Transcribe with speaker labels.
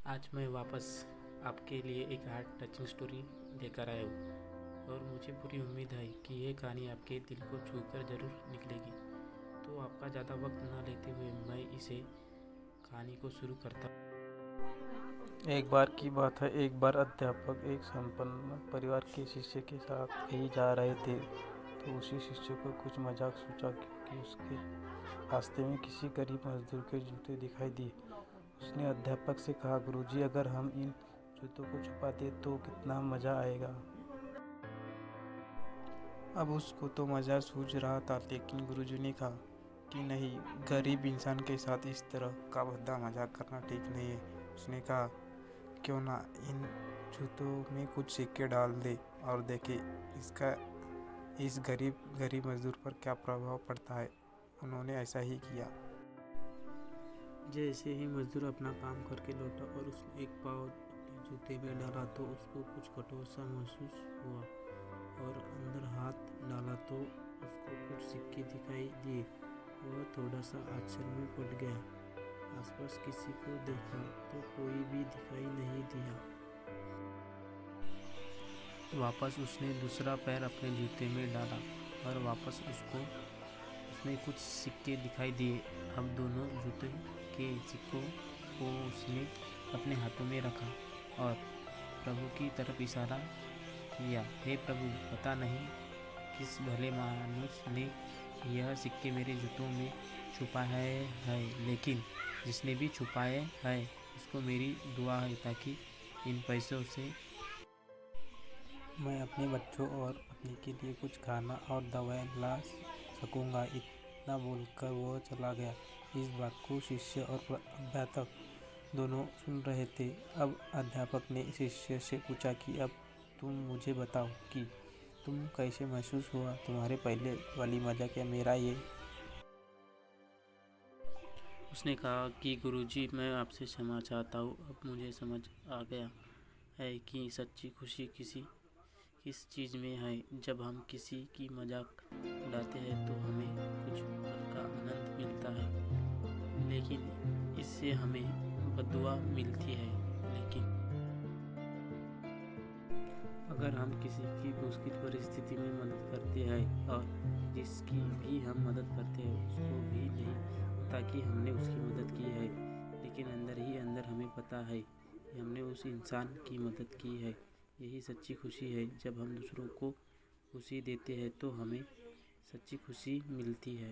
Speaker 1: आज मैं वापस आपके लिए एक हार्ट टचिंग स्टोरी लेकर आया हूँ और मुझे पूरी उम्मीद है कि ये कहानी आपके दिल को छूकर ज़रूर निकलेगी। तो आपका ज़्यादा वक्त ना लेते हुए मैं इसे कहानी को शुरू करता हूँ।
Speaker 2: एक बार की बात है। एक बार अध्यापक एक संपन्न परिवार के शिष्य के साथ कहीं जा रहे थे, तो उसी शिष्य को कुछ मजाक सूझा क्योंकि उसके रास्ते में किसी गरीब मजदूर के जूते दिखाई दिए। उसने अध्यापक से कहा, गुरुजी, अगर हम इन जूतों को छुपा दें तो कितना मज़ा आएगा। अब उसको तो मज़ा सूझ रहा था, लेकिन गुरुजी ने कहा कि नहीं, गरीब इंसान के साथ इस तरह का भद्दा मजाक करना ठीक नहीं है। उसने कहा, क्यों ना इन जूतों में कुछ सिक्के डाल दे और देखे इसका इस गरीब मजदूर पर क्या प्रभाव पड़ता है। उन्होंने ऐसा ही किया।
Speaker 1: जैसे ही मजदूर अपना काम करके लौटा और उसने एक पाँव अपने जूते में डाला तो उसको कुछ कठोर सा महसूस हुआ और अंदर हाथ डाला तो उसको कुछ सिक्के दिखाई दिए। वह थोड़ा सा आश्चर्य में पड़ गया। आसपास किसी को देखा तो कोई भी दिखाई नहीं दिया। वापस उसने दूसरा पैर अपने जूते में डाला और वापस उसमें कुछ सिक्के दिखाई दिए। अब दोनों जूते के सिक्कों को उसने अपने हाथों में रखा और प्रभु की तरफ इशारा किया। हे प्रभु, पता नहीं किस भले मानुस ने यह सिक्के मेरे जूतों में छुपाए है, लेकिन जिसने भी छुपाए है उसको मेरी दुआ है ताकि इन पैसों से मैं अपने बच्चों और पत्नी के लिए कुछ खाना और दवाएं ला सकूंगा। इतना बोलकर वो चला गया। इस बात को शिष्य और अध्यापक दोनों सुन रहे थे। अब अध्यापक ने शिष्य से पूछा कि अब तुम मुझे बताओ कि तुम कैसे महसूस हुआ, तुम्हारे पहले वाली मजाक या मेरा ये। उसने कहा कि गुरुजी, मैं आपसे क्षमा चाहता हूँ। अब मुझे समझ आ गया है कि सच्ची खुशी किस चीज़ में है। जब हम किसी की मजाक उड़ाते हैं तो हमें कुछ पल का आनंद मिलता है, लेकिन इससे हमें बद्दुआ मिलती है। लेकिन अगर हम किसी की मुश्किल परिस्थिति में मदद करते हैं और जिसकी भी हम मदद करते हैं उसको भी नहीं पता कि हमने उसकी मदद की है, लेकिन अंदर ही अंदर हमें पता है कि हमने उस इंसान की मदद की है। यही सच्ची खुशी है। जब हम दूसरों को खुशी देते हैं तो हमें सच्ची खुशी मिलती है।